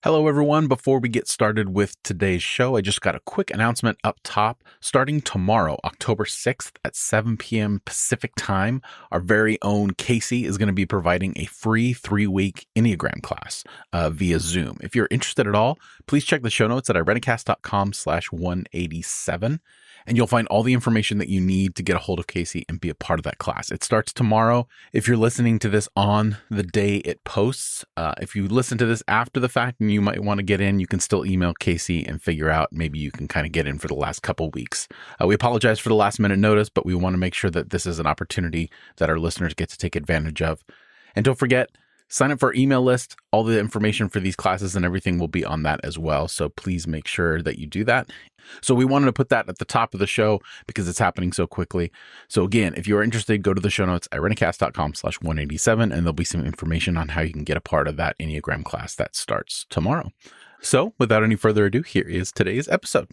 Hello, everyone. Before we get started with today's show, I just got a quick announcement up top. Starting tomorrow, October 6th at 7 p.m. Pacific time, our very own Casey is going to be providing a free 3-week Enneagram class via Zoom. If you're interested at all, please check the show notes at irenicast.com/187. And you'll find all the information that you need to get a hold of Casey and be a part of that class. It starts tomorrow. If you're listening to this on the day it posts, if you listen to this after the fact and you might want to get in, you can still email Casey and figure out maybe you can kind of get in for the last couple weeks. We apologize for the last minute notice, but we want to make sure that this is an opportunity that our listeners get to take advantage of. And don't forget, sign up for our email list. All the information for these classes and everything will be on that as well. So please make sure that you do that. So we wanted to put that at the top of the show because it's happening so quickly. So again, if you are interested, go to the show notes, irenicast.com/187, and there'll be some information on how you can get a part of that Enneagram class that starts tomorrow. So without any further ado, here is today's episode.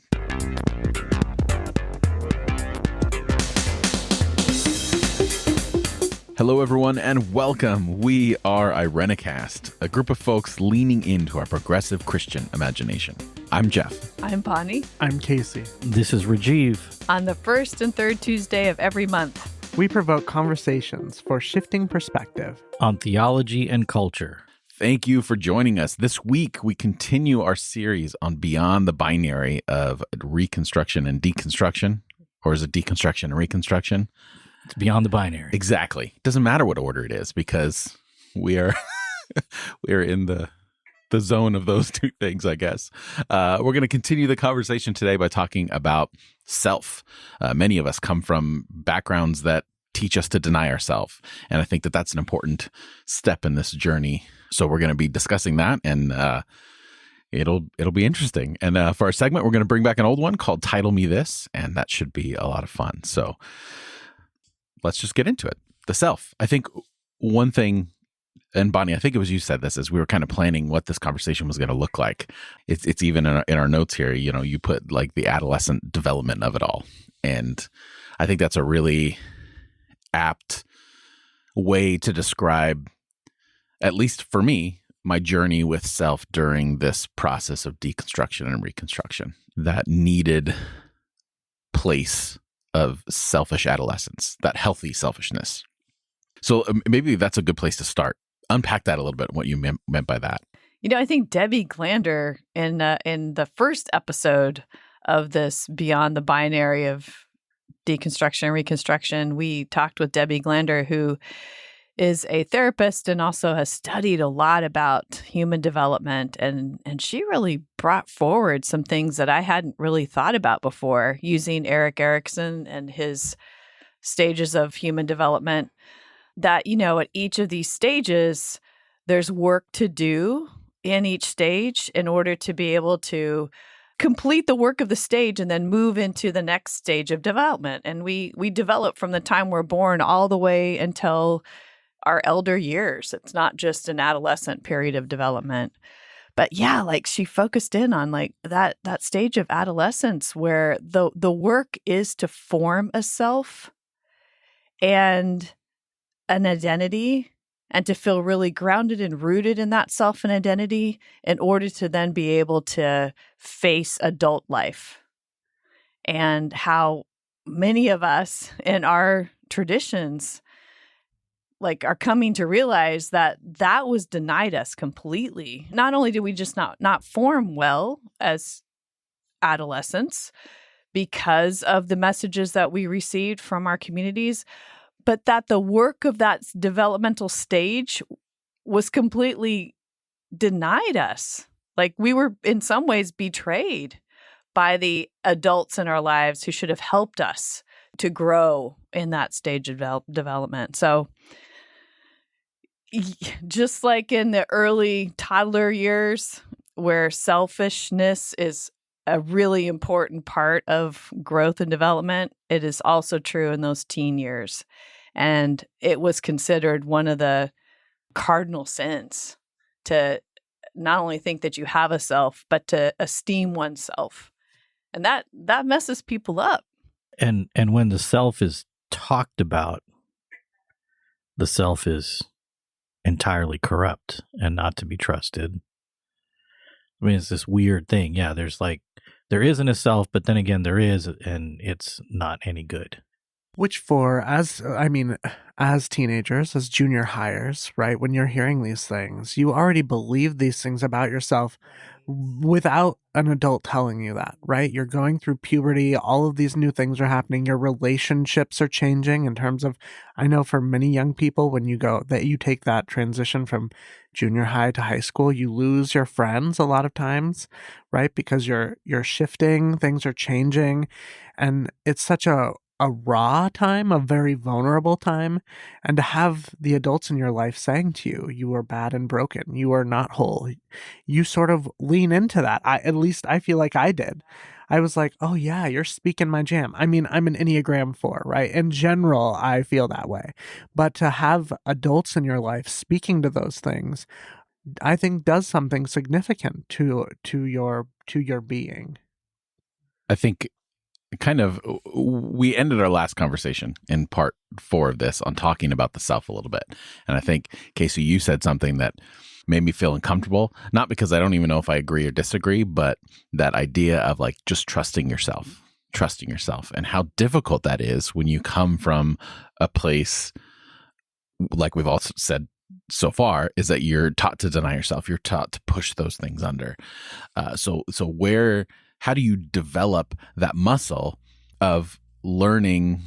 Hello, everyone, and welcome. We are Irenicast, a group of folks leaning into our progressive Christian imagination. I'm Jeff. I'm Bonnie. I'm Casey. This is Rajeev. On the first and third Tuesday of every month, we provoke conversations for shifting perspective on theology and culture. Thank you for joining us. This week, we continue our series on Beyond the Binary of Reconstruction and Deconstruction. Or is it Deconstruction and Reconstruction? It's beyond the binary. Exactly. It doesn't matter what order it is because we are in the zone of those two things, I guess. We're going to continue the conversation today by talking about self. Many of us come from backgrounds that teach us to deny ourselves, and I think that that's an important step in this journey. So we're going to be discussing that, and it'll be interesting. And for our segment, we're going to bring back an old one called Title Me This, and that should be a lot of fun. So let's just get into it. The self. I think one thing, and Bonnie, I think it was you said this as we were kind of planning what this conversation was going to look like. It's even in our notes here, you know, you put like the adolescent development of it all. And I think that's a really apt way to describe, at least for me, my journey with self during this process of deconstruction and reconstruction, that needed place of selfish adolescence, that healthy selfishness. So maybe that's a good place to start. Unpack that a little bit, what you meant by that. You know, I think Debbie Glander in the first episode of this Beyond the Binary of Deconstruction and Reconstruction, we talked with Debbie Glander, who is a therapist and also has studied a lot about human development. And she really brought forward some things that I hadn't really thought about before, using Erik Erikson and his stages of human development, that, you know, at each of these stages, there's work to do in each stage in order to be able to complete the work of the stage and then move into the next stage of development. And we develop from the time we're born all the way until our elder years. It's not just an adolescent period of development. But yeah, like she focused in on like that stage of adolescence where the work is to form a self and an identity and to feel really grounded and rooted in that self and identity in order to then be able to face adult life. And how many of us in our traditions like are coming to realize that that was denied us completely. Not only did we just not form well as adolescents because of the messages that we received from our communities, but that the work of that developmental stage was completely denied us. Like we were in some ways betrayed by the adults in our lives who should have helped us to grow in that stage of development. So just like in the early toddler years where selfishness is a really important part of growth and development, it is also true in those teen years. And it was considered one of the cardinal sins to not only think that you have a self, but to esteem oneself. And that messes people up. And when the self is talked about, the self is entirely corrupt and not to be trusted. I mean, it's this weird thing. Yeah, there isn't a self, but then again, there is, and it's not any good. Which as teenagers, as junior hires, right, when you're hearing these things, you already believe these things about yourself without an adult telling you that, right? You're going through puberty, all of these new things are happening, your relationships are changing in terms of, I know for many young people, when you take that transition from junior high to high school, you lose your friends a lot of times, right? Because you're shifting, things are changing, and it's such a raw time, a very vulnerable time, and to have the adults in your life saying to you, you are bad and broken, you are not whole, you sort of lean into that. At least I feel like I did. I was like, oh yeah, you're speaking my jam. I mean, I'm an Enneagram 4, right? In general, I feel that way. But to have adults in your life speaking to those things, I think does something significant to your being. I think we ended our last conversation in part 4 of this on talking about the self a little bit. And I think, Casey, you said something that made me feel uncomfortable, not because I don't even know if I agree or disagree, but that idea of like just trusting yourself and how difficult that is when you come from a place, like we've also said so far, is that you're taught to deny yourself. You're taught to push those things under. How do you develop that muscle of learning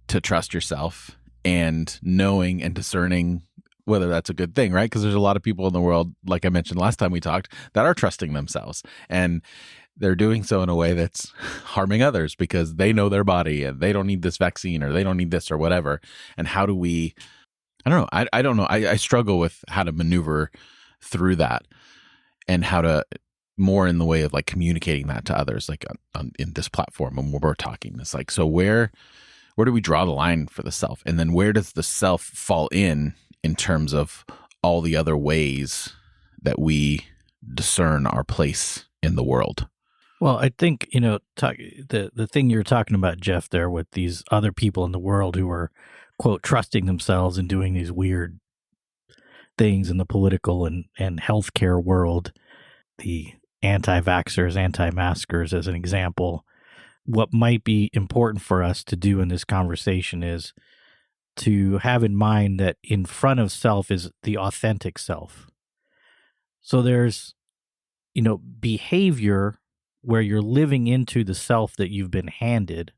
to trust yourself and knowing and discerning whether that's a good thing, right? Because there's a lot of people in the world, like I mentioned last time we talked, that are trusting themselves, and they're doing so in a way that's harming others because they know their body and they don't need this vaccine or they don't need this or whatever. And how do we, I don't know. I don't know. I struggle with how to maneuver through that and how to more in the way of like communicating that to others, like in this platform when we're talking. It's like, so where do we draw the line for the self? And then where does the self fall in terms of all the other ways that we discern our place in the world? Well, I think, the thing you're talking about, Jeff, there with these other people in the world who are, quote, trusting themselves and doing these weird things in the political and healthcare world, the anti-vaxxers, anti-maskers as an example. What might be important for us to do in this conversation is to have in mind that in front of self is the authentic self. So there's, behavior where you're living into the self that you've been handed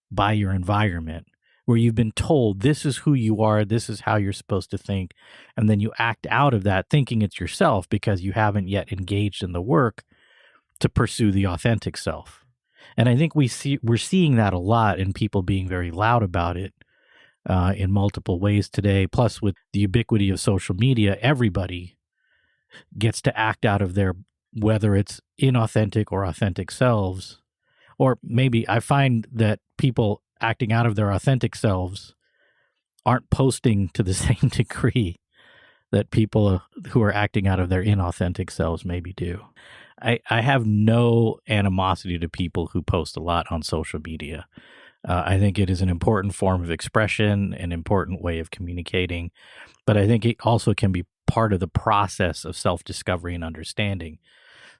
by your environment, where you've been told this is who you are, this is how you're supposed to think, and then you act out of that thinking it's yourself because you haven't yet engaged in the work to pursue the authentic self. And I think we're seeing that a lot in people being very loud about it in multiple ways today. Plus, with the ubiquity of social media, everybody gets to act out of their, whether it's inauthentic or authentic selves. Or maybe I find that people acting out of their authentic selves aren't posting to the same degree that people who are acting out of their inauthentic selves maybe do. I have no animosity to people who post a lot on social media. I think it is an important form of expression, an important way of communicating, but I think it also can be part of the process of self-discovery and understanding.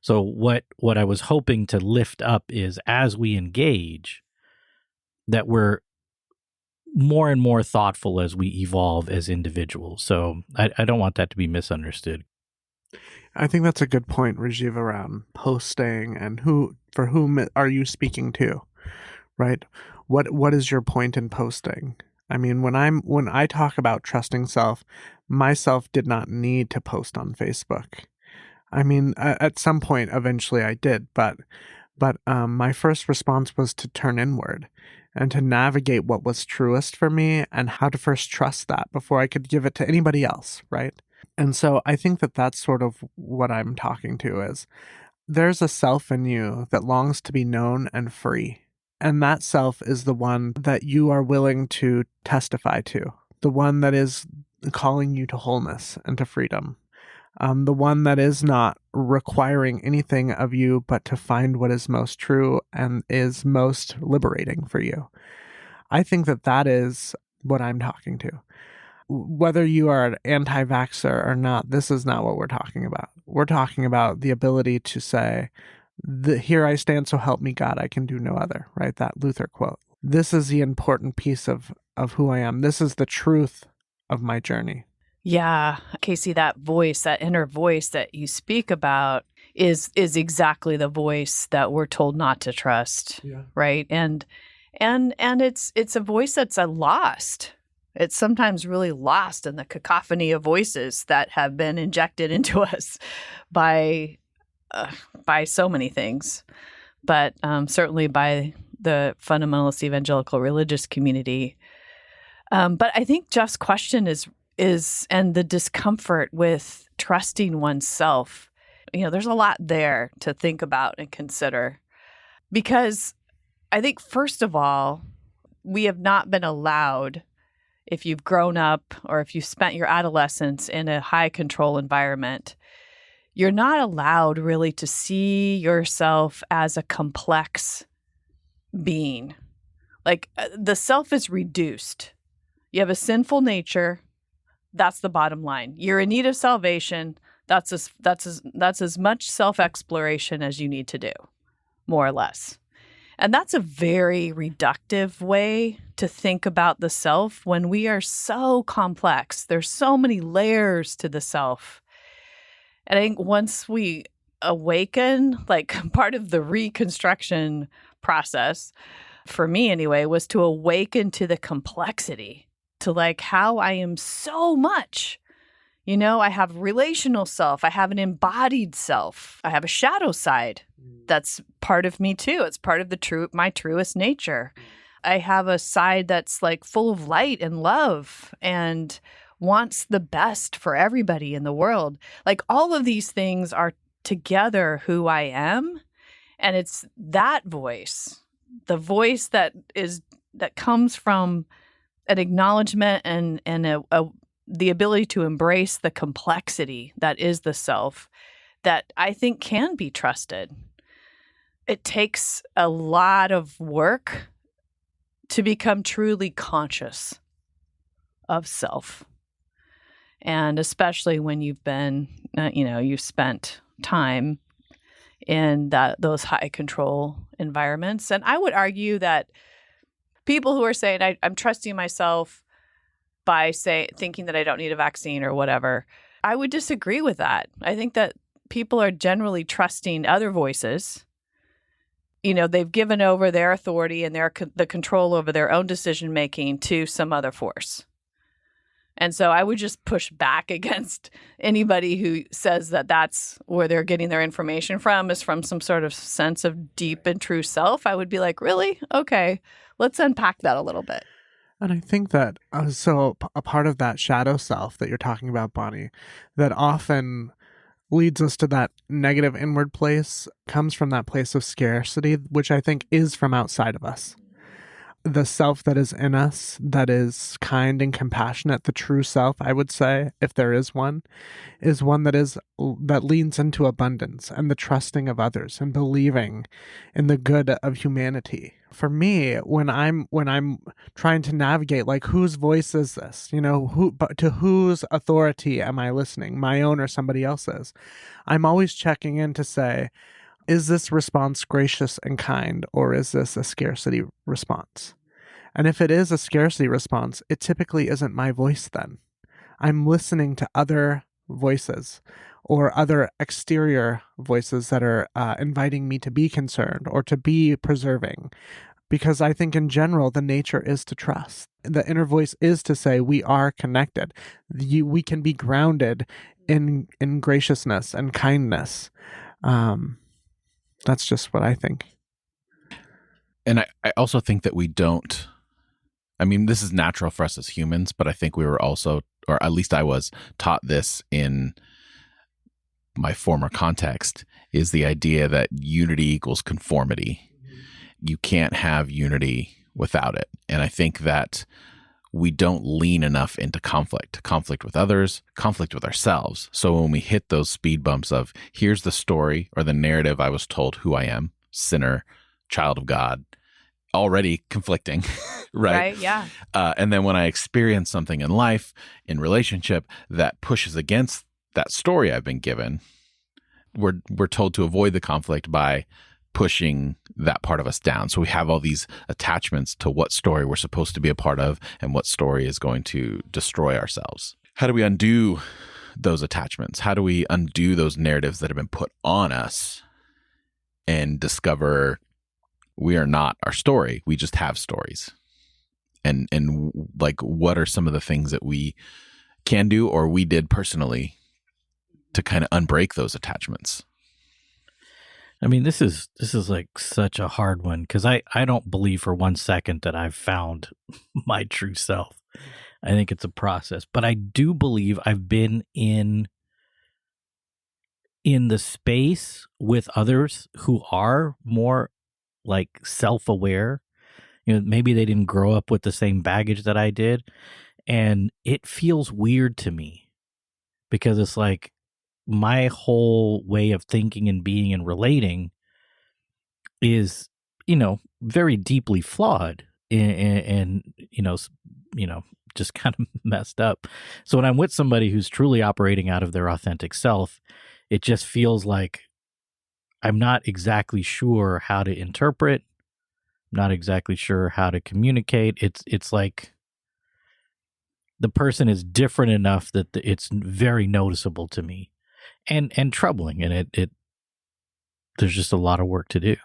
So what I was hoping to lift up is, as we engage, that we're more and more thoughtful as we evolve as individuals. So I don't want that to be misunderstood. I think that's a good point, Rajeev, around posting and for whom are you speaking to, right? What is your point in posting? I mean, when I talk about trusting self, myself did not need to post on Facebook. I mean, at some point, eventually I did, but my first response was to turn inward and to navigate what was truest for me and how to first trust that before I could give it to anybody else, right? And so I think that that's sort of what I'm talking to is there's a self in you that longs to be known and free. And that self is the one that you are willing to testify to, the one that is calling you to wholeness and to freedom. The one that is not requiring anything of you but to find what is most true and is most liberating for you. I think that is what I'm talking to. whether you are an anti-vaxxer or not, this is not what we're talking about. We're talking about the ability to say, here I stand, so help me God, I can do no other, right? That Luther quote. This is the important piece of who I am. This is the truth of my journey. Yeah, Casey, that voice, that inner voice that you speak about is exactly the voice that we're told not to trust, right? And it's a voice that's lost. It's sometimes really lost in the cacophony of voices that have been injected into us by so many things, but certainly by the fundamentalist evangelical religious community. But I think Jeff's question is and the discomfort with trusting oneself. There's a lot there to think about and consider, because I think, first of all, we have not been allowed, if you've grown up or if you spent your adolescence in a high control environment, you're not allowed really to see yourself as a complex being. Like, the self is reduced. You have a sinful nature. That's the bottom line. You're in need of salvation. That's as much self-exploration as you need to do, more or less. And that's a very reductive way to think about the self when we are so complex. There's so many layers to the self. And I think once we awaken, like, part of the reconstruction process, for me anyway, was to awaken to the complexity, to like how I am so much. I have relational self. I have an embodied self. I have a shadow side. That's part of me too. It's part of my truest nature. I have a side that's like full of light and love and wants the best for everybody in the world. Like, all of these things are together who I am. And it's that voice, the voice that comes from an acknowledgement and the ability to embrace the complexity that is the self, that I think can be trusted. It takes a lot of work to become truly conscious of self. And especially when you've been, you've spent time in those high control environments. And I would argue that people who are saying, I'm trusting myself by thinking that I don't need a vaccine or whatever, I would disagree with that. I think that people are generally trusting other voices. They've given over their authority and the control over their own decision making to some other force. And so I would just push back against anybody who says that that's where they're getting their information from, is from some sort of sense of deep and true self. I would be like, really? Okay, let's unpack that a little bit. And I think that so a part of that shadow self that you're talking about, Bonnie, that often leads us to that negative inward place, comes from that place of scarcity, which I think is from outside of us. The self that is in us, that is kind and compassionate, the true self, I would say, if there is one that leans into abundance and the trusting of others and believing in the good of humanity. For me, when I'm trying to navigate, like, whose voice is this? To whose authority am I listening? My own or somebody else's? I'm always checking in to say, is this response gracious and kind, or is this a scarcity response? And if it is a scarcity response, it typically isn't my voice then. I'm listening to other voices or other exterior voices that are inviting me to be concerned or to be preserving. Because I think in general, the nature is to trust. The inner voice is to say we are connected. We can be grounded in graciousness and kindness. That's just what I think. And I also think that we don't, this is natural for us as humans, but I think we were also, or at least I was, taught this in my former context, is the idea that unity equals conformity. You can't have unity without it. And I think that we don't lean enough into conflict with others, conflict with ourselves. So when we hit those speed bumps of, here's the story or the narrative I was told who I am, sinner, child of God, already conflicting, right? Right, yeah. And then when I experience something in life, in relationship, that pushes against that story I've been given, we're told to avoid the conflict by pushing that part of us down. So we have all these attachments to what story we're supposed to be a part of and what story is going to destroy ourselves. How do we undo those attachments? How do we undo those narratives that have been put on us and discover we are not our story? We just have stories. And like, what are some of the things that we can do or we did personally to kind of unbreak those attachments? I mean, this is like such a hard one because I don't believe for 1 second that I've found my true self. I think it's a process, but I do believe I've been in the space with others who are more like self-aware. You know, maybe they didn't grow up with the same baggage that I did, and it feels weird to me because it's like my whole way of thinking and being and relating is, you know, very deeply flawed and just kind of messed up. So when I'm with somebody who's truly operating out of their authentic self, it just feels like I'm not exactly sure how to interpret, not exactly sure how to communicate. It's like the person is different enough that it's very noticeable to me. And troubling, and it there's just a lot of work to do.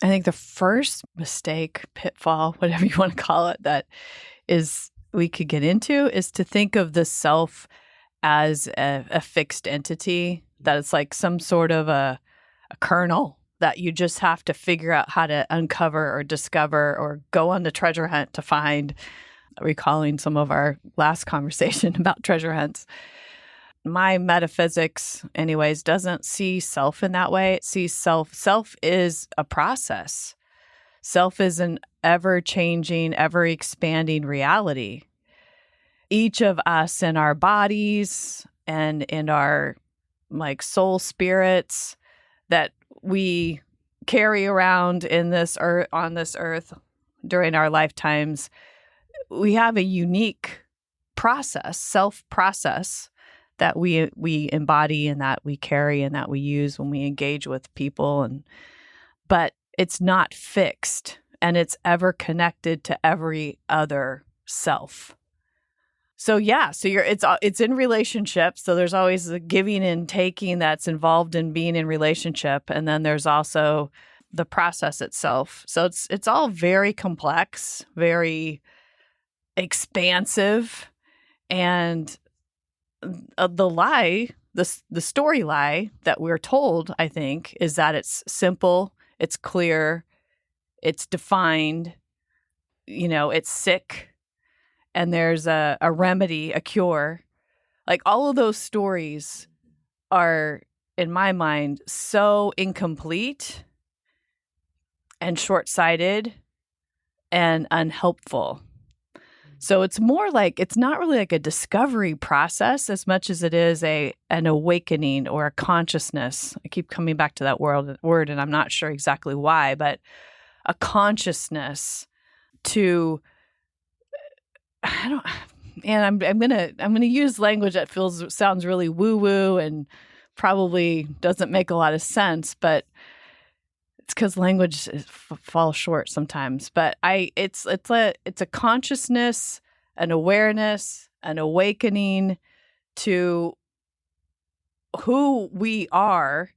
I think the first mistake, pitfall, whatever you want to call it, that is we could get into is to think of the self as a fixed entity, that it's like some sort of a kernel that you just have to figure out how to uncover or discover or go on the treasure hunt to find, recalling some of our last conversation about treasure hunts. My metaphysics, anyways, doesn't see self in that way. It sees self. Self is a process. Self is an ever-changing, ever-expanding reality. Each of us in our bodies and in our like soul spirits that we carry around in this earth, on this earth during our lifetimes, we have a unique process, self-process, that we embody and that we carry and that we use when we engage with people, but it's not fixed and it's ever connected to every other self. So it's in relationships. So there's always the giving and taking that's involved in being in relationship, and then there's also the process itself. So it's all very complex, very expansive, and the story lie that we're told, I think, is that it's simple, it's clear, it's defined, it's sick, and there's a remedy, a cure. Like all of those stories are, in my mind, so incomplete and short-sighted and unhelpful. So it's more like, it's not really like a discovery process as much as it is an awakening or a consciousness. I keep coming back to that word, and I'm not sure exactly why, but a consciousness to, I'm gonna use language that sounds really woo-woo and probably doesn't make a lot of sense, but it's because language falls short sometimes. But it's a consciousness, an awareness, an awakening to who we are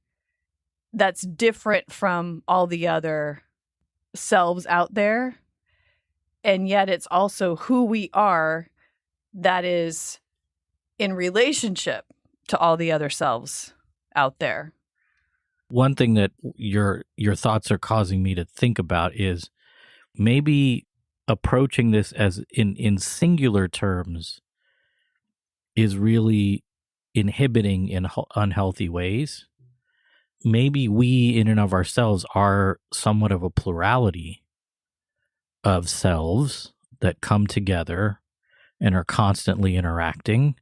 that's different from all the other selves out there. And yet it's also who we are that is in relationship to all the other selves out there. One thing that your thoughts are causing me to think about is maybe approaching this as in singular terms is really inhibiting in unhealthy ways. Maybe we in and of ourselves are somewhat of a plurality of selves that come together and are constantly interacting,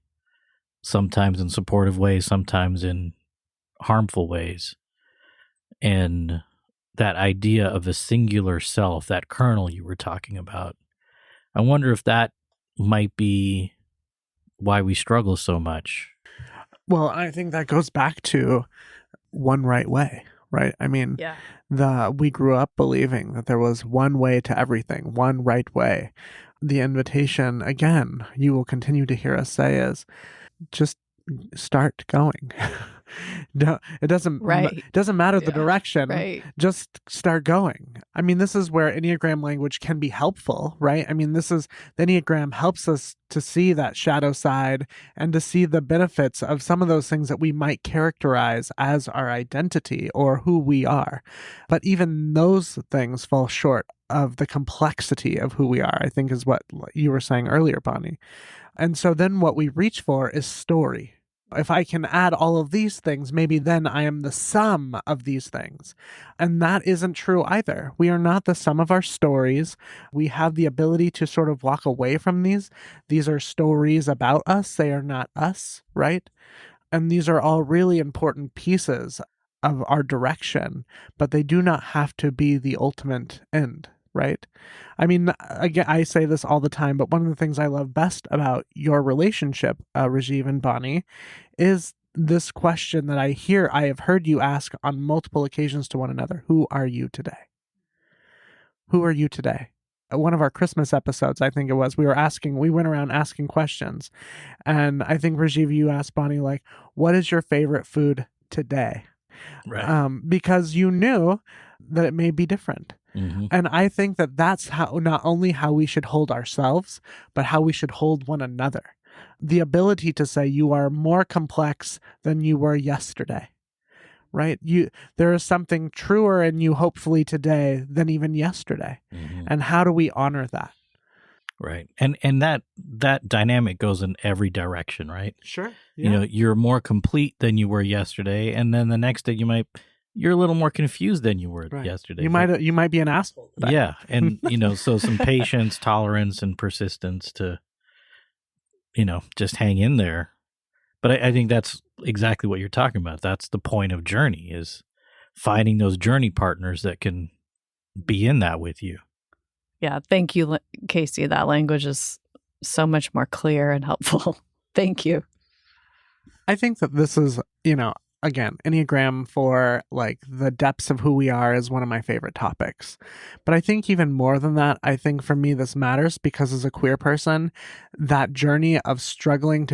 sometimes in supportive ways, sometimes in harmful ways. And that idea of a singular self, that kernel you were talking about. I wonder if that might be why we struggle so much. Well, I think that goes back to one right way, right? I mean, we grew up believing that there was one way to everything, one right way. The invitation, again, you will continue to hear us say is just start going. No, it doesn't matter the direction. Right. Just start going. I mean, this is where Enneagram language can be helpful, right? I mean, the Enneagram helps us to see that shadow side and to see the benefits of some of those things that we might characterize as our identity or who we are. But even those things fall short of the complexity of who we are, I think is what you were saying earlier, Bonnie. And so then what we reach for is story. If I can add all of these things, maybe then I am the sum of these things. And that isn't true either. We are not the sum of our stories. We have the ability to sort of walk away from these. These are stories about us. They are not us, right? And these are all really important pieces of our direction, but they do not have to be the ultimate end, right? I mean, again, I say this all the time, but one of the things I love best about your relationship, Rajeev and Bonnie, is this question that I have heard you ask on multiple occasions to one another. Who are you today? Who are you today? One of our Christmas episodes, I think it was, we went around asking questions. And I think, Rajeev, you asked Bonnie, like, what is your favorite food today? Right. Because you knew that it may be different. Mm-hmm. And I think that that's how, not only how we should hold ourselves, but how we should hold one another. The ability to say you are more complex than you were yesterday, right? There is something truer in you, hopefully today, than even yesterday. Mm-hmm. And how do we honor that? Right. And that dynamic goes in every direction, right? Sure. Yeah. You know, you're more complete than you were yesterday, and then the next day you're a little more confused than you were yesterday. You might be an asshole today. Yeah, and so some patience, tolerance, and persistence to just hang in there. But I think that's exactly what you're talking about. That's the point of journey, is finding those journey partners that can be in that with you. Yeah, thank you, Casey. That language is so much more clear and helpful. Thank you. I think that this is, again, Enneagram for like the depths of who we are is one of my favorite topics. But I think even more than that, I think for me this matters because as a queer person, that journey of struggling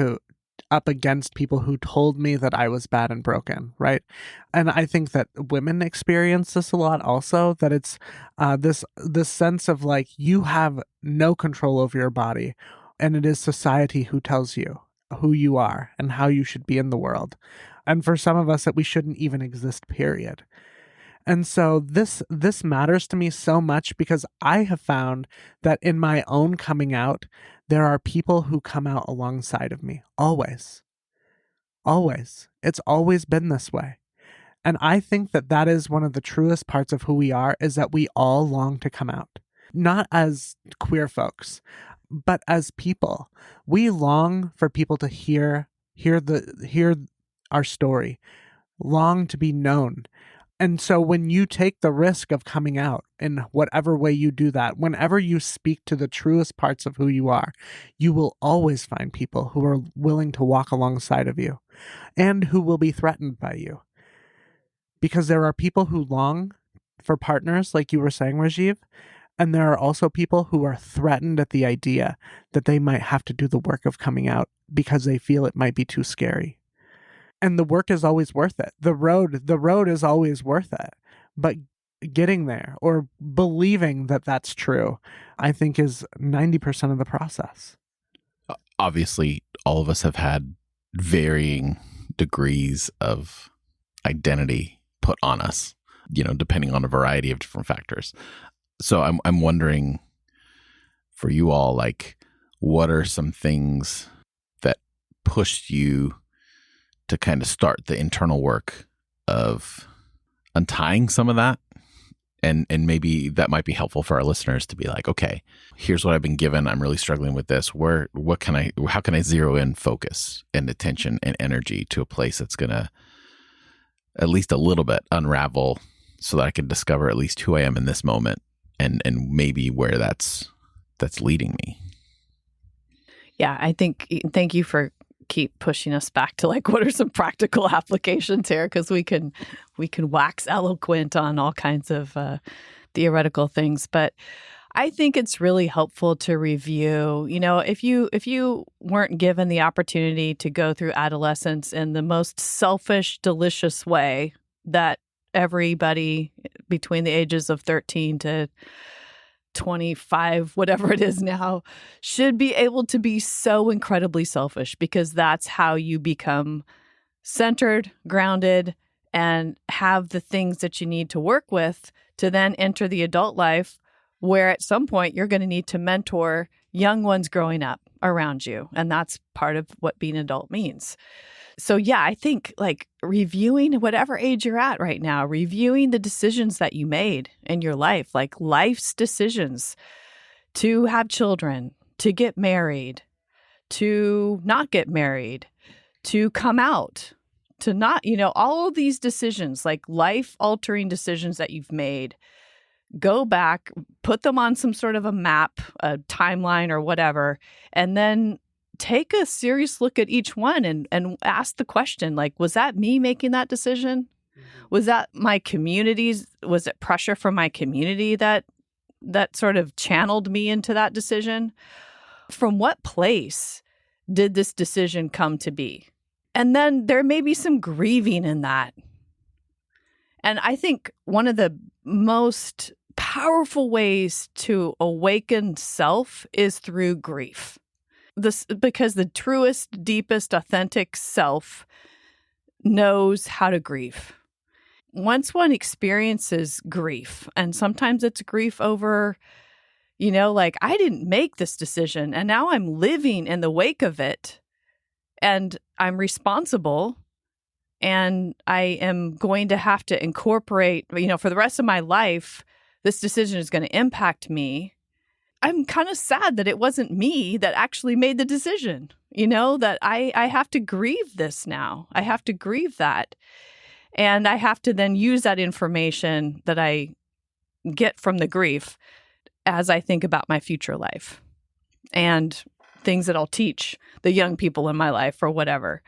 up against people who told me that I was bad and broken, right? And I think that women experience this a lot also, that it's this sense of like you have no control over your body, and it is society who tells you who you are and how you should be in the world. And for some of us that we shouldn't even exist, period. And so this matters to me so much because I have found that in my own coming out, there are people who come out alongside of me. Always. Always. It's always been this way. And I think that is one of the truest parts of who we are, is that we all long to come out. Not as queer folks, but as people. We long for people to hear our story, long to be known. And so when you take the risk of coming out in whatever way you do that, whenever you speak to the truest parts of who you are, you will always find people who are willing to walk alongside of you and who will be threatened by you. Because there are people who long for partners, like you were saying, Rajeev, and there are also people who are threatened at the idea that they might have to do the work of coming out because they feel it might be too scary. And the work is always worth it. The road is always worth it. But getting there or believing that that's true, I think is 90% of the process. Obviously, all of us have had varying degrees of identity put on us, depending on a variety of different factors. So I'm wondering for you all, like, what are some things that pushed you to kind of start the internal work of untying some of that? And maybe that might be helpful for our listeners to be like, okay, here's what I've been given. I'm really struggling with this. How can I zero in focus and attention and energy to a place that's going to at least a little bit unravel so that I can discover at least who I am in this moment and maybe where that's leading me. Yeah, I think, thank you for keep pushing us back to like, what are some practical applications here? Because we can wax eloquent on all kinds of theoretical things. But I think it's really helpful to review, if you weren't given the opportunity to go through adolescence in the most selfish, delicious way that everybody between the ages of 13 to 25, whatever it is now, should be able to be so incredibly selfish, because that's how you become centered, grounded, and have the things that you need to work with to then enter the adult life, where at some point you're going to need to mentor young ones growing up around you. And that's part of what being an adult means. So yeah, I think like reviewing whatever age you're at right now, reviewing the decisions that you made in your life, like life's decisions to have children, to get married, to not get married, to come out, to not, all of these decisions, like life-altering decisions that you've made. Go back, put them on some sort of a map, a timeline or whatever, and then take a serious look at each one and ask the question, like, was that me making that decision? Was that my community's, was it pressure from my community that sort of channeled me into that decision? From what place did this decision come to be? And then there may be some grieving in that. And I think one of the most powerful ways to awaken self is through grief. Because the truest, deepest, authentic self knows how to grieve. Once one experiences grief, and sometimes it's grief over, like, I didn't make this decision, and now I'm living in the wake of it, and I'm responsible, and I am going to have to incorporate, for the rest of my life, this decision is going to impact me. I'm kind of sad that it wasn't me that actually made the decision, that I have to grieve this now. I have to grieve that. And I have to then use that information that I get from the grief as I think about my future life and things that I'll teach the young people in my life or whatever.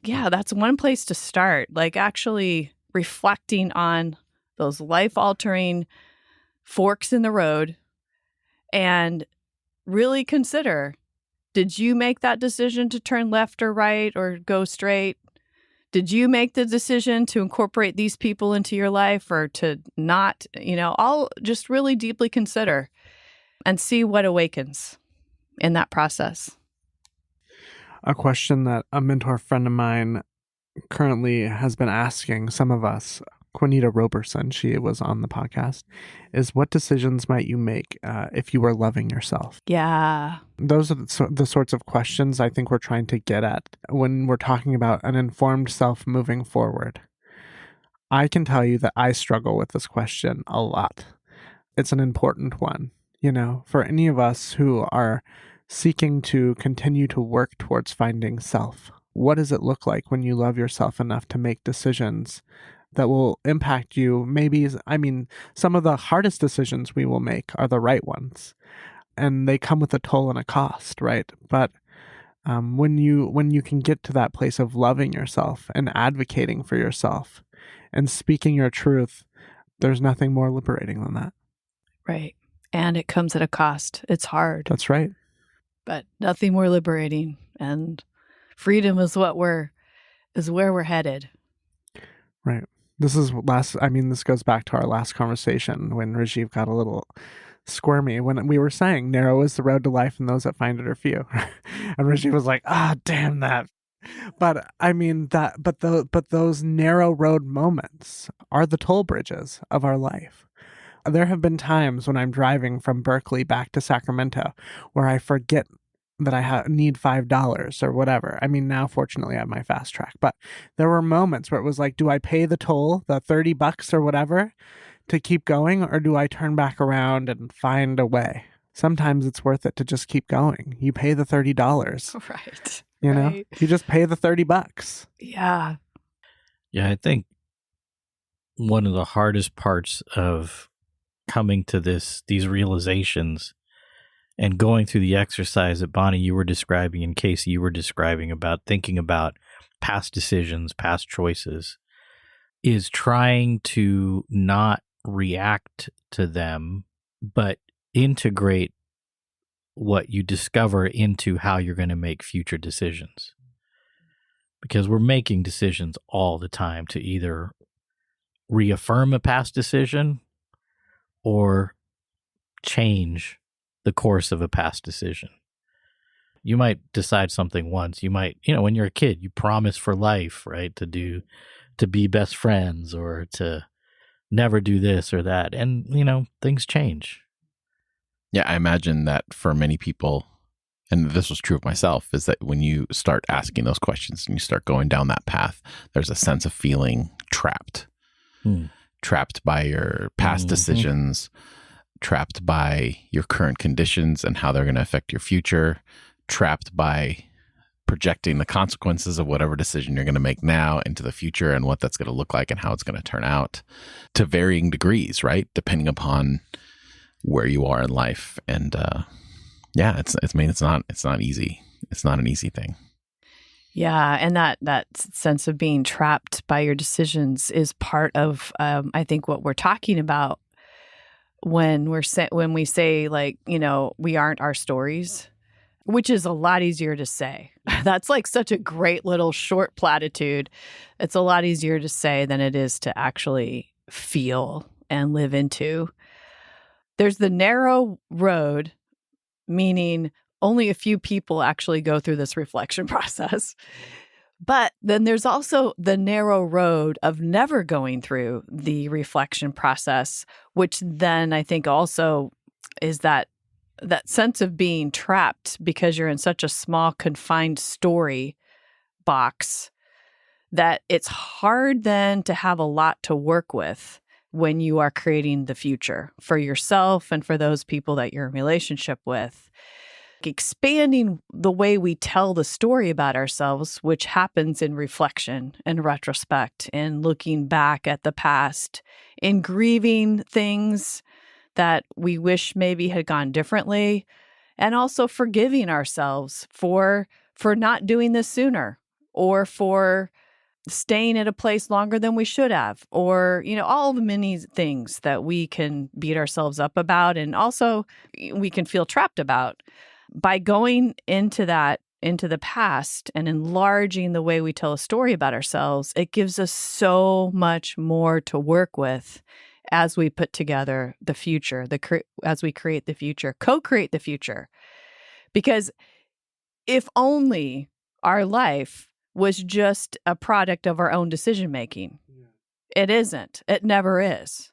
Yeah, that's one place to start, like actually reflecting on those life-altering forks in the road. And really consider, did you make that decision to turn left or right or go straight? Did you make the decision to incorporate these people into your life or to not? I'll just really deeply consider and see what awakens in that process. A question that a mentor friend of mine currently has been asking some of us, Quinita Roberson, she was on the podcast, is what decisions might you make if you were loving yourself? Yeah. Those are the sorts of questions I think we're trying to get at when we're talking about an informed self moving forward. I can tell you that I struggle with this question a lot. It's an important one, for any of us who are seeking to continue to work towards finding self. What does it look like when you love yourself enough to make decisions that will impact you? Some of the hardest decisions we will make are the right ones, and they come with a toll and a cost, right? But when you can get to that place of loving yourself and advocating for yourself and speaking your truth, there's nothing more liberating than that. Right. And it comes at a cost. It's hard. That's right. But nothing more liberating, and freedom is where we're headed. Right. This goes back to our last conversation when Rajeev got a little squirmy when we were saying narrow is the road to life and those that find it are few. And Rajeev was like, damn that. But those narrow road moments are the toll bridges of our life. There have been times when I'm driving from Berkeley back to Sacramento where I forget that I need $5 or whatever. Now fortunately I have my fast track, but there were moments where it was like, do I pay the toll, the $30 or whatever to keep going, or do I turn back around and find a way? Sometimes it's worth it to just keep going. You pay the $30. Right. You just pay the $30. Yeah. Yeah, I think one of the hardest parts of coming to these realizations and going through the exercise that Bonnie, you were describing, and Casey, you were describing about thinking about past decisions, past choices, is trying to not react to them, but integrate what you discover into how you're going to make future decisions. Because we're making decisions all the time to either reaffirm a past decision or change the course of a past decision. You might decide something once. You might, when you're a kid, you promise for life, right? To be best friends or to never do this or that. And, things change. Yeah, I imagine that for many people, and this was true of myself, is that when you start asking those questions and you start going down that path, there's a sense of feeling trapped. Trapped by your past decisions, trapped by your current conditions and how they're going to affect your future, trapped by projecting the consequences of whatever decision you're going to make now into the future and what that's going to look like and how it's going to turn out to varying degrees, right? Depending upon where you are in life. And it's not easy. It's not an easy thing. Yeah, and that sense of being trapped by your decisions is part of, I think, what we're talking about when we say like, we aren't our stories, which is a lot easier to say. That's like such a great little short platitude. It's a lot easier to say than it is to actually feel and live into. There's the narrow road, meaning only a few people actually go through this reflection process. But then there's also the narrow road of never going through the reflection process, which then I think also is that sense of being trapped because you're in such a small, confined story box that it's hard then to have a lot to work with when you are creating the future for yourself and for those people that you're in relationship with. Expanding the way we tell the story about ourselves, which happens in reflection and retrospect, in looking back at the past, in grieving things that we wish maybe had gone differently, and also forgiving ourselves for not doing this sooner, or for staying at a place longer than we should have, or, all the many things that we can beat ourselves up about, and also we can feel trapped about. By going into the past and enlarging the way we tell a story about ourselves, it gives us so much more to work with as we put together the future, as we create the future, co-create the future. Because if only our life was just a product of our own decision-making, it isn't. It never is.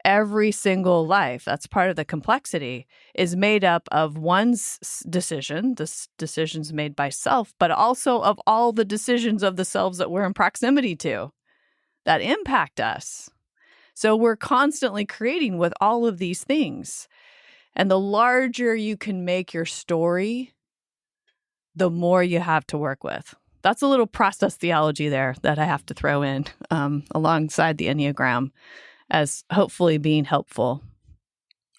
Every single life, that's part of the complexity, is made up of one's decision, the decisions made by self, but also of all the decisions of the selves that we're in proximity to that impact us. So we're constantly creating with all of these things. And the larger you can make your story, the more you have to work with. That's a little process theology there that I have to throw in alongside the Enneagram, as hopefully being helpful.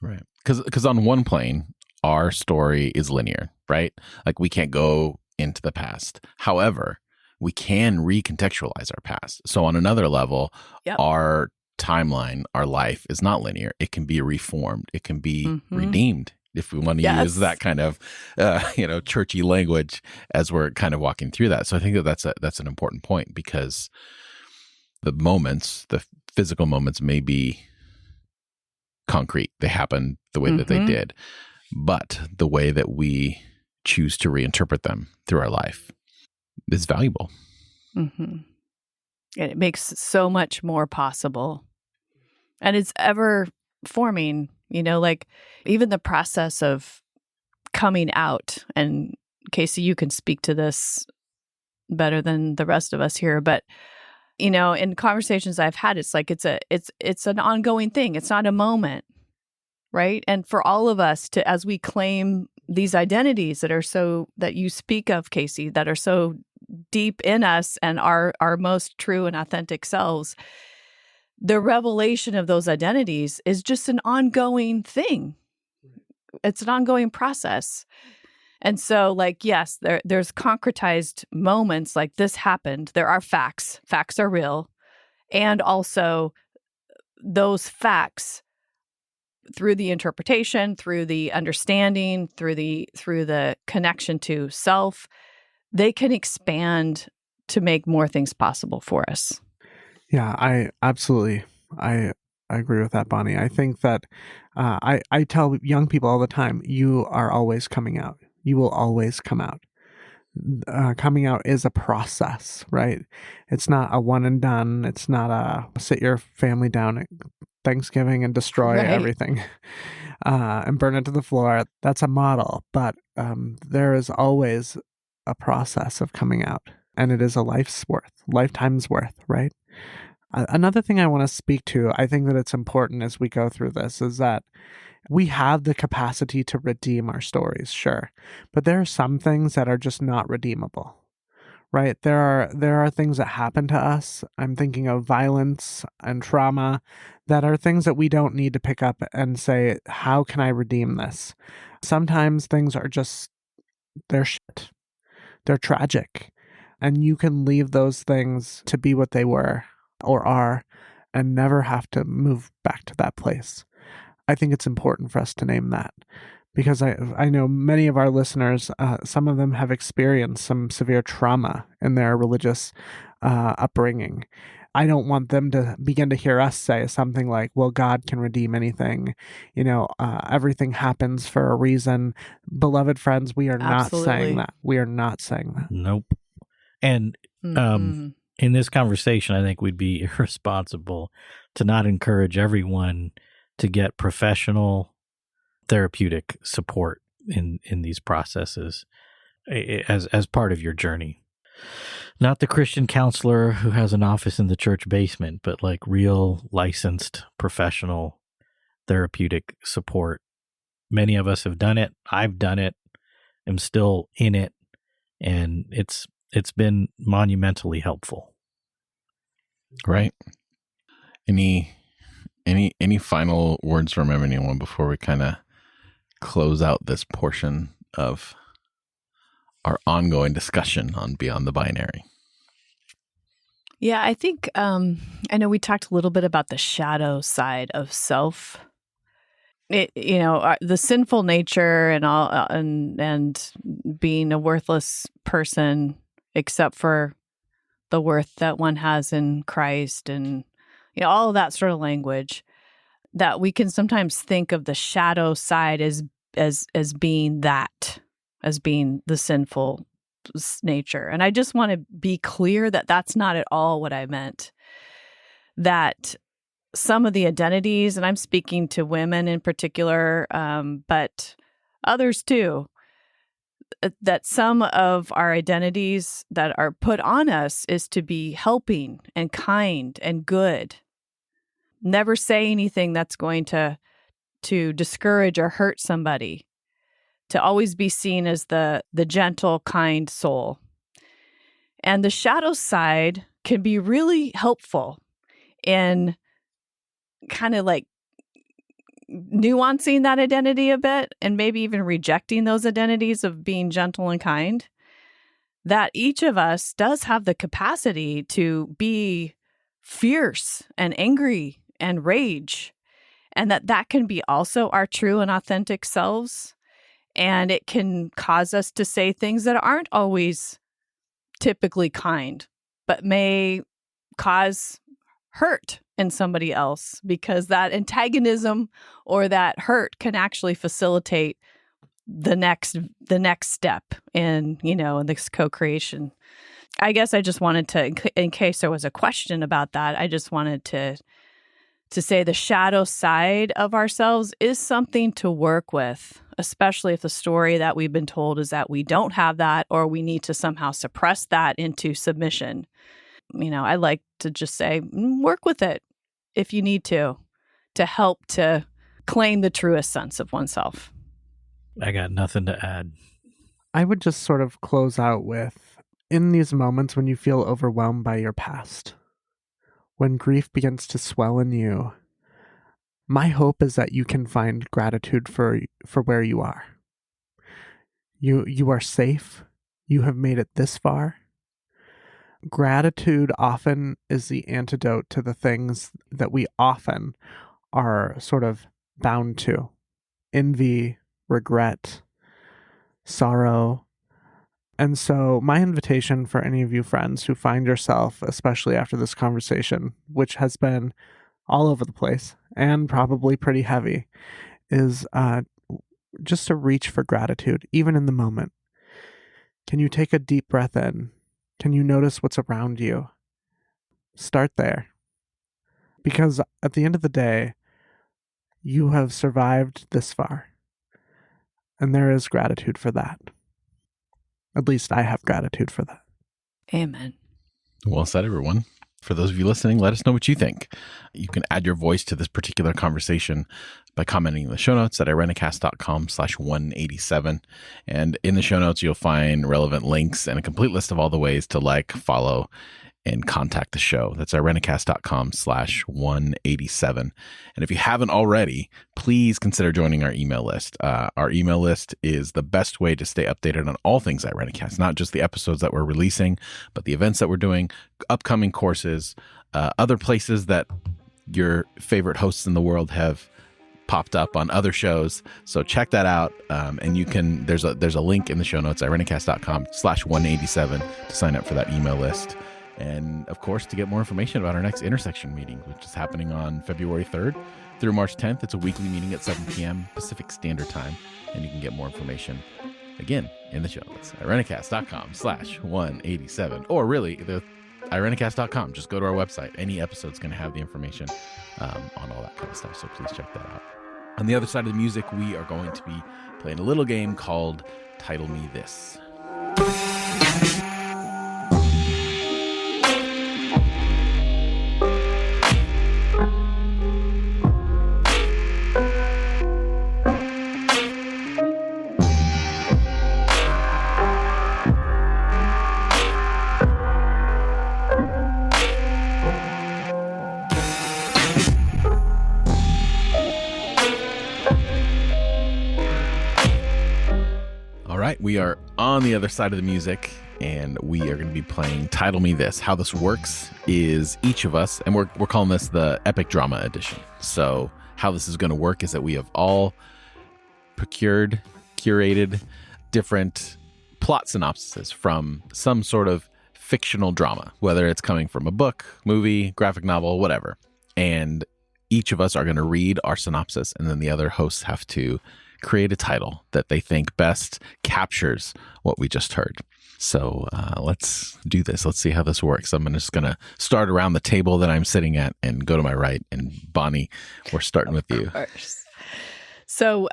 Right. Because on one plane, our story is linear, right? Like we can't go into the past. However, we can recontextualize our past. So on another level, our timeline, our life is not linear. It can be reformed. It can be redeemed, if we want to use that kind of, churchy language as we're kind of walking through that. So I think that's an important point, because the physical moments may be concrete. They happen the way that they did, but the way that we choose to reinterpret them through our life is valuable. And it makes so much more possible. And it's ever forming, like even the process of coming out. And Casey, you can speak to this better than the rest of us here, but in conversations I've had, it's like it's an ongoing thing. It's not a moment, right? And for all of us to, as we claim these identities that you speak of, Casey, that are so deep in us and our most true and authentic selves, the revelation of those identities is just an ongoing thing. It's an ongoing process. And so, like, yes, there's concretized moments like this happened. There are facts. Facts are real. And also those facts, through the interpretation, through the understanding, through the connection to self, they can expand to make more things possible for us. Yeah, I agree with that, Bonnie. I think that I tell young people all the time, you are always coming out. You will always come out. Coming out is a process, right? It's not a one and done. It's not a sit your family down at Thanksgiving and destroy everything and burn it to the floor. That's a model, but there is always a process of coming out, and it is a lifetime's worth, right? Another thing I want to speak to, I think that it's important as we go through this, is that we have the capacity to redeem our stories, sure, but there are some things that are just not redeemable, right? There are things that happen to us. I'm thinking of violence and trauma that are things that we don't need to pick up and say, how can I redeem this? Sometimes things are just, they're shit. They're tragic. And you can leave those things to be what they were or are and never have to move back to that place. I think it's important for us to name that, because I know many of our listeners, some of them have experienced some severe trauma in their religious upbringing. I don't want them to begin to hear us say something like, well, God can redeem anything. Everything happens for a reason. Beloved friends, we are not saying that. We are not saying that. Nope. And in this conversation, I think we'd be irresponsible to not encourage everyone to get professional therapeutic support in these processes as part of your journey. Not the Christian counselor who has an office in the church basement, but like real licensed professional therapeutic support. Many of us have done it. I've done it. I'm still in it, and it's been monumentally helpful. Right. Any final words from anyone before we kind of close out this portion of our ongoing discussion on Beyond the Binary? Yeah, I think I know we talked a little bit about the shadow side of self. The sinful nature and all, and being a worthless person except for the worth that one has in Christ, and all of that sort of language, that we can sometimes think of the shadow side as being that, as being the sinful nature. And I just want to be clear that that's not at all what I meant. That some of the identities, and I'm speaking to women in particular, but others too, that some of our identities that are put on us is to be helping and kind and good. Never say anything that's going to discourage or hurt somebody. To always be seen as the gentle, kind soul. And the shadow side can be really helpful in kind of like nuancing that identity a bit, and maybe even rejecting those identities of being gentle and kind. That each of us does have the capacity to be fierce and angry and rage, and that can be also our true and authentic selves. And it can cause us to say things that aren't always typically kind, but may cause hurt in somebody else, because that antagonism or that hurt can actually facilitate the next step in this co-creation. I guess I just wanted to, in case there was a question about that, I just wanted to say the shadow side of ourselves is something to work with, especially if the story that we've been told is that we don't have that, or we need to somehow suppress that into submission. I like to just say, work with it if you need to help to claim the truest sense of oneself. I got nothing to add. I would just sort of close out with, in these moments when you feel overwhelmed by your past, when grief begins to swell in you, my hope is that you can find gratitude for where you are. You are safe. You have made it this far. Gratitude often is the antidote to the things that we often are sort of bound to. Envy, regret, sorrow. And so my invitation for any of you friends who find yourself, especially after this conversation, which has been all over the place and probably pretty heavy, is just to reach for gratitude, even in the moment. Can you take a deep breath in? Can you notice what's around you? Start there. Because at the end of the day, you have survived this far. And there is gratitude for that. At least I have gratitude for that. Amen. Well said, everyone. For those of you listening, let us know what you think. You can add your voice to this particular conversation by commenting in the show notes at irenicast.com/187. And in the show notes, you'll find relevant links and a complete list of all the ways to like, follow, and contact the show. That's irenicast.com/187. And if you haven't already, please consider joining our email list. Our email list is the best way to stay updated on all things Irenicast, not just the episodes that we're releasing, but the events that we're doing, upcoming courses, other places that your favorite hosts in the world have popped up on other shows. So check that out. And you can, there's a link in the show notes, irenicast.com/187 to sign up for that email list. And of course, to get more information about our next intersection meeting, which is happening on February 3rd through March 10th. It's a weekly meeting at 7 p.m. Pacific Standard Time. And you can get more information, again, in the show notes, irenicast.com/187. Or really, the irenicast.com. Just go to our website. Any episode's going to have the information on all that kind of stuff. So please check that out. On the other side of the music, we are going to be playing a little game called Title Me This. We are on the other side of the music, and we are going to be playing Title Me This. How this works is each of us, and we're calling this the Epic Drama Edition. So how this is going to work is that we have all curated different plot synopsises from some sort of fictional drama, whether it's coming from a book, movie, graphic novel, whatever. And each of us are going to read our synopsis, and then the other hosts have to create a title that they think best captures what we just heard. So let's do this. Let's see how this works. I'm just going to start around the table that I'm sitting at and go to my right. And Bonnie, we're starting with you. So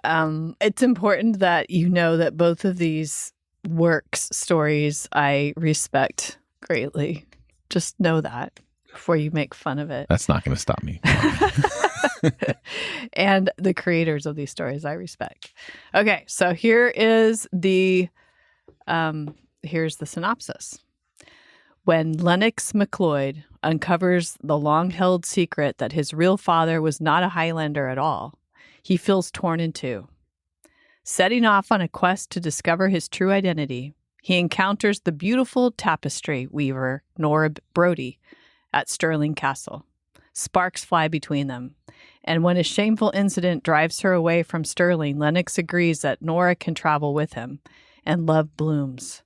it's important that you know that both of these works, stories, I respect greatly. Just know that before you make fun of it. That's not going to stop me. And the creators of these stories I respect. Okay, so here's the synopsis. When Lennox McLeod uncovers the long-held secret that his real father was not a Highlander at all, he feels torn in two. Setting off on a quest to discover his true identity, he encounters the beautiful tapestry weaver Nora Brody at Stirling Castle. Sparks fly between them. And when a shameful incident drives her away from Stirling, Lennox agrees that Nora can travel with him, and love blooms.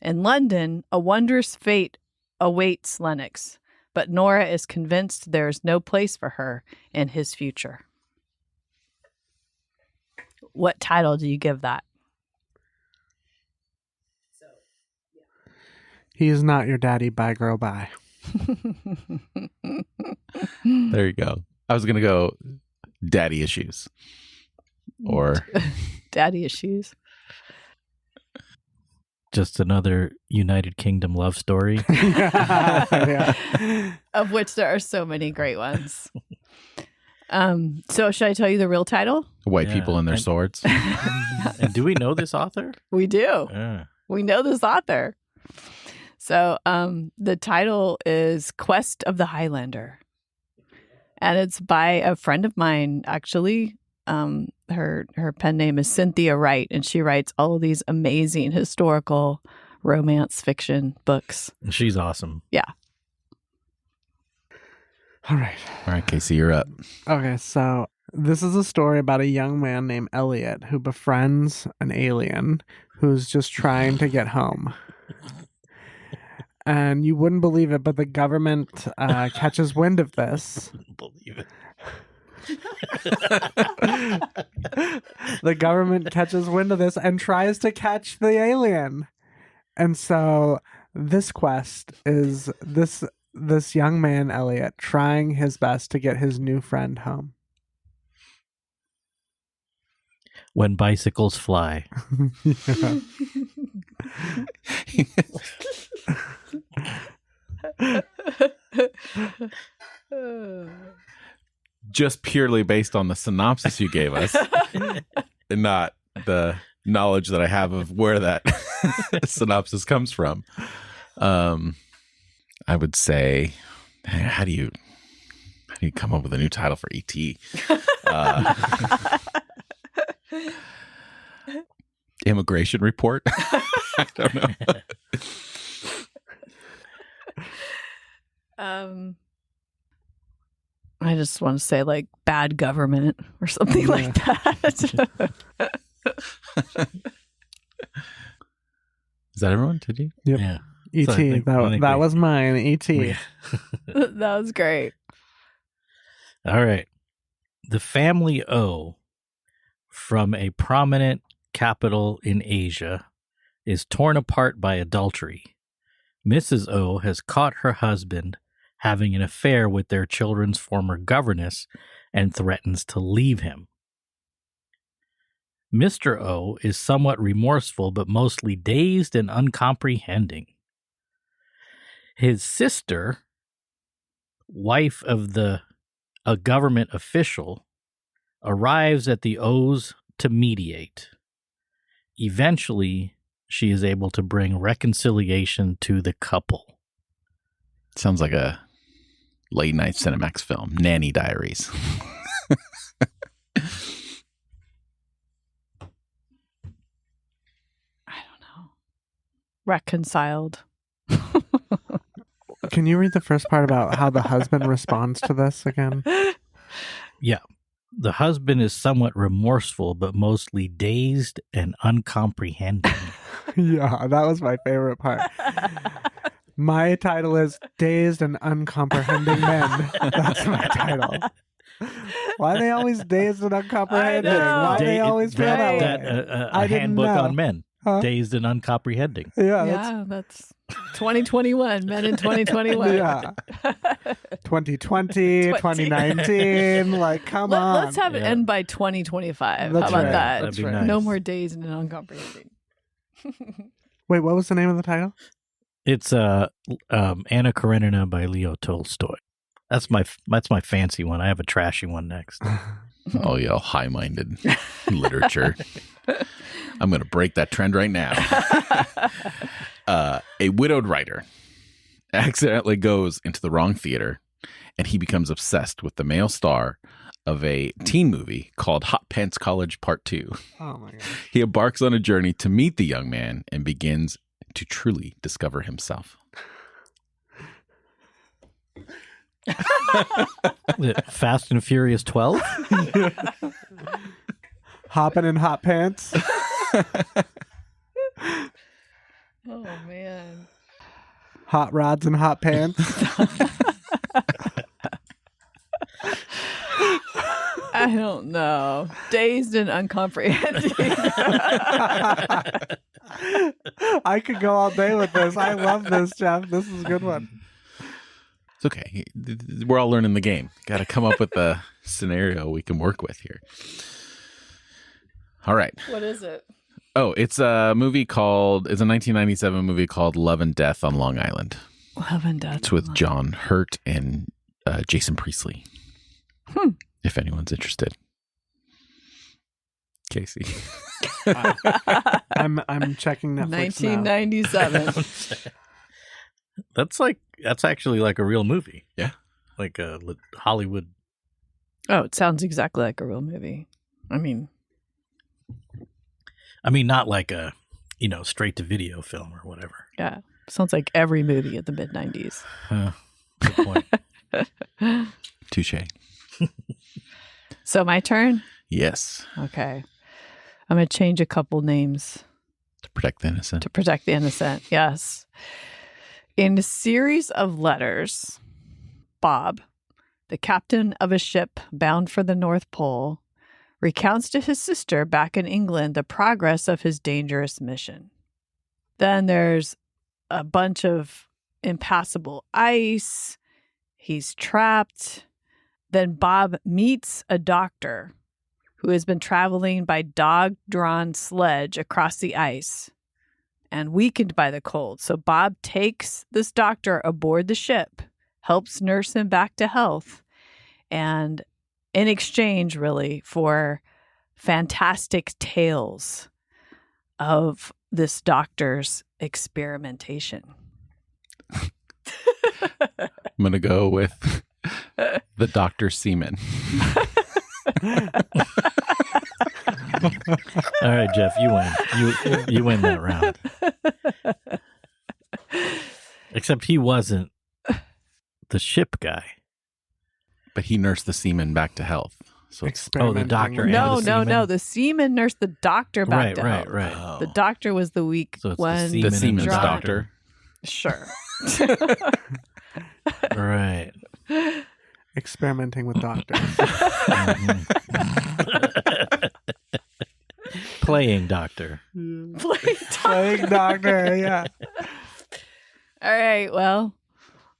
In London, a wondrous fate awaits Lennox, but Nora is convinced there is no place for her in his future. What title do you give that? He is not your daddy, bye girl, bye. There you go. I was going to go daddy issues or daddy issues. Just another United Kingdom love story. Yeah. Of which there are so many great ones. So should I tell you the real title? White people and their swords. And do we know this author? We do. Yeah. We know this author. So the title is Quest of the Highlander. And it's by a friend of mine, actually. Her pen name is Cynthia Wright, and she writes all of these amazing historical romance fiction books. She's awesome. Yeah. All right, Casey, you're up. Okay, so this is a story about a young man named Elliot who befriends an alien who's just trying to get home. And you wouldn't believe it, but the government catches wind of this. Believe it. The government catches wind of this and tries to catch the alien. And so this quest is this young man, Elliot, trying his best to get his new friend home. When bicycles fly. Just purely based on the synopsis you gave us, and not the knowledge that I have of where that synopsis comes from. I would say, how do you come up with a new title for ET? Immigration Report? I don't know. I just want to say like Bad Government or something like that. Is that everyone? Did you? Yep. Yeah. E.T. So I think that was mine. E.T. That was great. All right. The family O from a prominent capital in Asia is torn apart by adultery. Mrs. O has caught her husband having an affair with their children's former governess and threatens to leave him. Mr. O is somewhat remorseful but mostly dazed and uncomprehending. His sister, wife of a government official, arrives at the O's to mediate. Eventually, she is able to bring reconciliation to the couple. Sounds like a late night Cinemax film, Nanny Diaries. I don't know. Reconciled. Can you read the first part about how the husband responds to this again? Yeah. The husband is somewhat remorseful, but mostly dazed and uncomprehending. Yeah, that was my favorite part. My title is Dazed and Uncomprehending Men. That's my title. Why are they always dazed and uncomprehending? Why do they always feel that way? A handbook on men. Huh? Dazed and uncomprehending. Yeah, That's 2021. Men in 2021. Yeah. 2020, 2019. Like, come on. Let's have it end by 2025. That's How about right. that? That's That'd be right. nice. No more dazed and uncomprehending. Wait, what was the name of the title? It's Anna Karenina by Leo Tolstoy. That's my fancy one. I have a trashy one next. Oh, yeah, high-minded literature. I'm going to break that trend right now. A widowed writer accidentally goes into the wrong theater, and he becomes obsessed with the male star of a teen movie called Hot Pants College Part 2. Oh, my God. He embarks on a journey to meet the young man and begins to truly discover himself. Fast and Furious 12? Hopping in hot pants. Oh, man. Hot rods and hot pants. I don't know. Dazed and uncomprehending. I could go all day with this. I love this, Jeff. This is a good one. It's okay. We're all learning the game. Got to come up with a scenario we can work with here. All right. What is it? Oh, it's a 1997 movie called Love and Death on Long Island. Love and Death. It's with John Hurt and Jason Priestley. If anyone's interested. Casey. I'm checking Netflix now. 1997. That's actually like a real movie. Yeah. Like a Hollywood. Oh, it sounds exactly like a real movie. I mean, not like a, straight to video film or whatever. yeah. Sounds like every movie of the mid-90s. Good point. Touche. So my turn? Yes. Okay. I'm going to change a couple names. To protect the innocent. To protect the innocent, yes. In a series of letters, Bob, the captain of a ship bound for the North Pole, recounts to his sister back in England the progress of his dangerous mission. Then there's a bunch of impassable ice. He's trapped. Then Bob meets a doctor who has been traveling by dog-drawn sledge across the ice and weakened by the cold. So Bob takes this doctor aboard the ship, helps nurse him back to health, and in exchange, really, for fantastic tales of this doctor's experimentation. I'm going to go with the Dr. Seaman. All right, Jeff, you win. You win that round. Except he wasn't the ship guy. But he nursed the seaman back to health. So the doctor. with- No, the seaman? the seaman nursed the doctor back to health. Right. Oh. The doctor was the weak So it's the one. seaman the seaman's drunk. doctor. Sure. Right. Experimenting with doctors. Playing doctor. Playing doctor, yeah. All right. Well,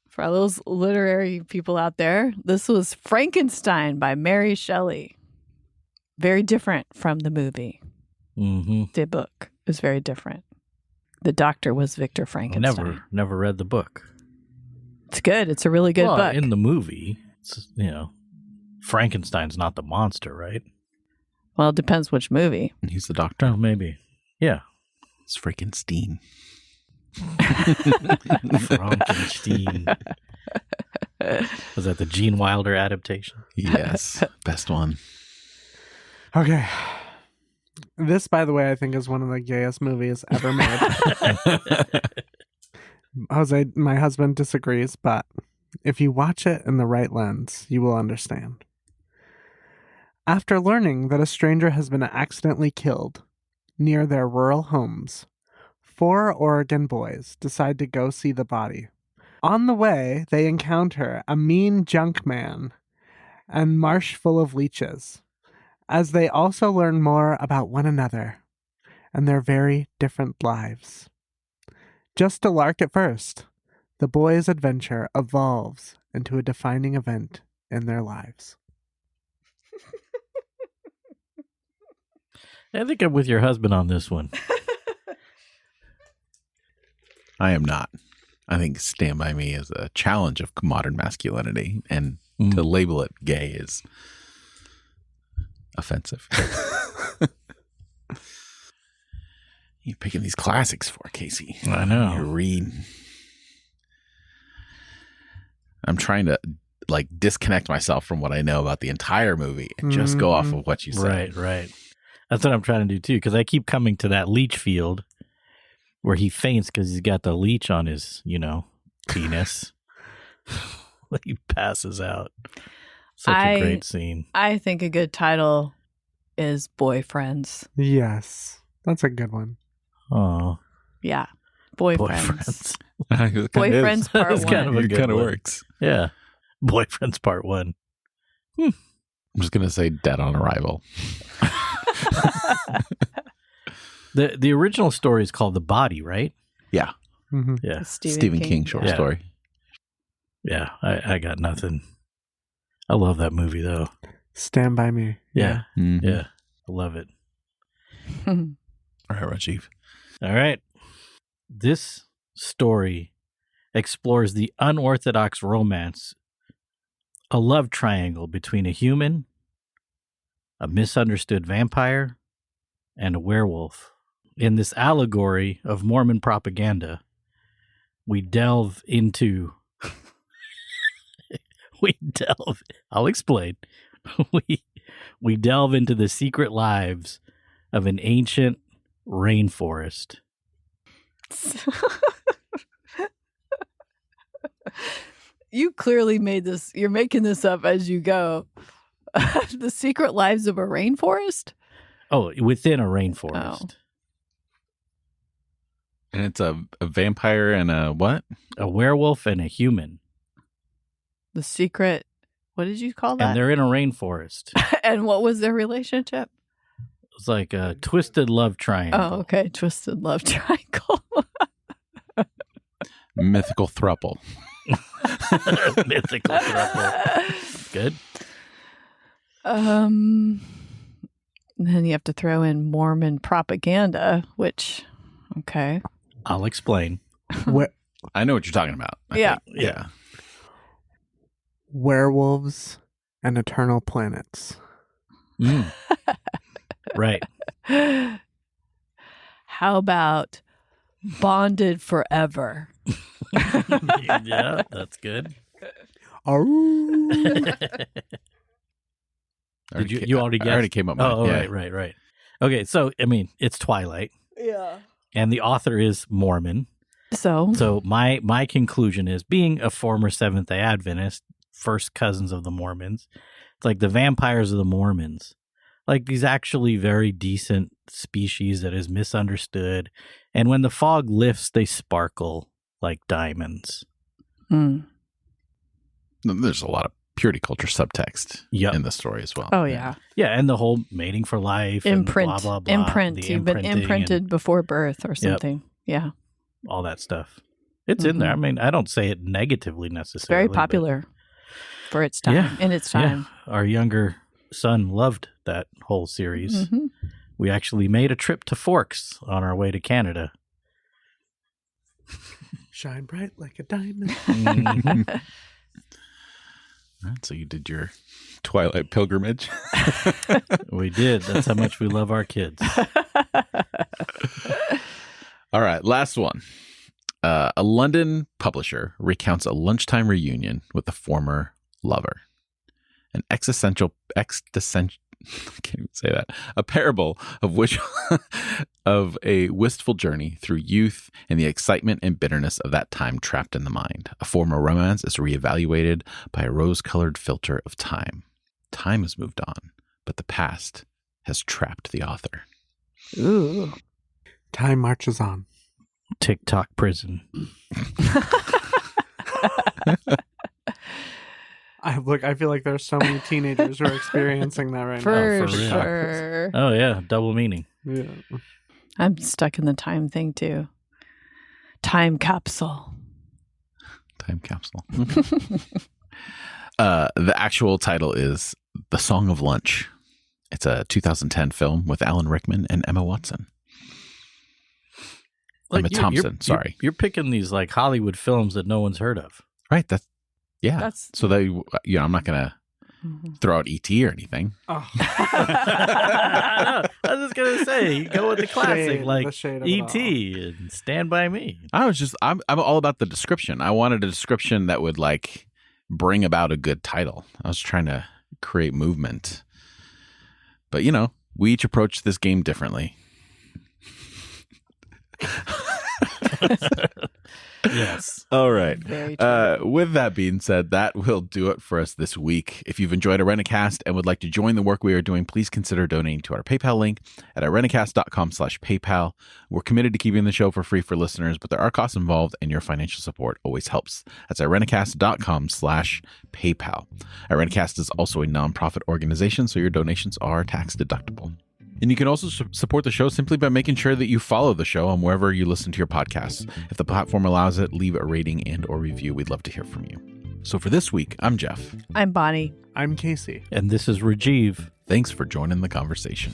for all those literary people out there, this was Frankenstein by Mary Shelley. Very different from the movie. Mm-hmm. The book is very different. The doctor was Victor Frankenstein. Never read the book. It's good. It's a really good book. In the movie, it's, Frankenstein's not the monster, right? Well, it depends which movie. And he's the doctor. Oh, maybe. Yeah. It's Frankenstein. Frankenstein. Was that the Gene Wilder adaptation? Yes. Best one. Okay. This, by the way, I think is one of the gayest movies ever made. Jose, my husband, disagrees, but if you watch it in the right lens, you will understand. After learning that a stranger has been accidentally killed near their rural homes, 4 Oregon boys decide to go see the body. On the way, they encounter a mean junk man and marsh full of leeches, as they also learn more about one another and their very different lives. Just a lark at first, the boys' adventure evolves into a defining event in their lives. I think I'm with your husband on this one. I am not. I think Stand By Me is a challenge of modern masculinity, and to label it gay is offensive. You're picking these classics for Casey. I know. You're reading. I'm trying to disconnect myself from what I know about the entire movie and just go off of what you said. Right. That's what I'm trying to do too, because I keep coming to that leech field where he faints because he's got the leech on his, penis. He passes out. Such a great scene. I think a good title is Boyfriends. Yes, that's a good one. Oh, Yeah. Boyfriends. Boyfriends part That's one. kind of a It good kind of one. works. Yeah. Boyfriends Part 1. I'm just going to say Dead on Arrival. The original story is called The Body, right? Yeah. Mm-hmm. Yeah. Stephen King short Yeah. story. Yeah. I got nothing. I love that movie, though. Stand By Me. Yeah. Mhm. Yeah. I love it. All right, Rajeev. All right. This story explores the unorthodox romance, a love triangle between a human, a misunderstood vampire, and a werewolf. In this allegory of Mormon propaganda, we delve into I'll explain. We delve into the secret lives of an ancient rainforest. You clearly made this. You're making this up as you go. The secret lives of a rainforest? Oh, within a rainforest. Oh. And it's a vampire and a what? A werewolf and a human. The secret. What did you call that? And they're in a rainforest. And what was their relationship? It's like a twisted love triangle. Oh, okay. Twisted love triangle. Mythical throuple. Mythical throuple. Good. And then you have to throw in Mormon propaganda, which, okay. I'll explain. I know what you're talking about. I Yeah. think. Yeah. Werewolves and eternal planets. Right. How about bonded forever? Yeah, that's good. Did you already guess? I already came up with it. Oh, Yeah. right. Okay, so, I mean, it's Twilight. Yeah. And the author is Mormon. So my conclusion is, being a former Seventh-day Adventist, first cousins of the Mormons, it's like the vampires of the Mormons. Like these actually very decent species that is misunderstood. And when the fog lifts, they sparkle like diamonds. There's a lot of purity culture subtext Yep. in the story as well. Oh, yeah. Yeah, and the whole mating for life. Imprint. And blah, blah, blah. Imprint. The You've been imprinting imprinted before birth or something. Yeah. and all that stuff. It's in there. I mean, I don't say it negatively necessarily. It's very popular for its time. Yeah. In its time. Yeah. Our younger son loved that whole series. Mm-hmm. We actually made a trip to Forks on our way to Canada. Shine bright like a diamond. Mhm. Right, so you did your Twilight pilgrimage. We did. That's how much we love our kids. All right, last one. A London publisher recounts a lunchtime reunion with a former lover. An existential, I can't even say that. A parable of a wistful journey through youth and the excitement and bitterness of that time trapped in the mind. A former romance is reevaluated by a rose-colored filter of time. Time has moved on, but the past has trapped the author. Ooh. Time marches on. TikTok prison. I feel like there's so many teenagers who are experiencing that right For now. for real. sure. Oh, yeah. Double meaning. Yeah. I'm stuck in the time thing too. Time capsule. Time capsule. The actual title is The Song of Lunch. It's a 2010 film with Alan Rickman and Emma Watson. Emma Thompson, sorry. You're picking these like Hollywood films that no one's heard of. Right. That's So they, I'm not going to throw out E.T. or anything. Oh. I was just going to say, go with the classic, Shade, like the shade of it E.T. and Stand By Me. I'm all about the description. I wanted a description that would like bring about a good title. I was trying to create movement. But, we each approach this game differently. Yes. All right. very true. With that being said, that will do it for us this week. If you've enjoyed Arenacast and would like to join the work we are doing, please consider donating to our PayPal link at arenacast.com/PayPal. We're committed to keeping the show for free for listeners, but there are costs involved, and your financial support always helps. That's arenacast.com/PayPal. Arenacast is also a nonprofit organization, so your donations are tax deductible. And you can also support the show simply by making sure that you follow the show on wherever you listen to your podcasts. If the platform allows it, leave a rating and or review. We'd love to hear from you. So for this week, I'm Jeff. I'm Bonnie. I'm Casey. And this is Rajeev. Thanks for joining the conversation.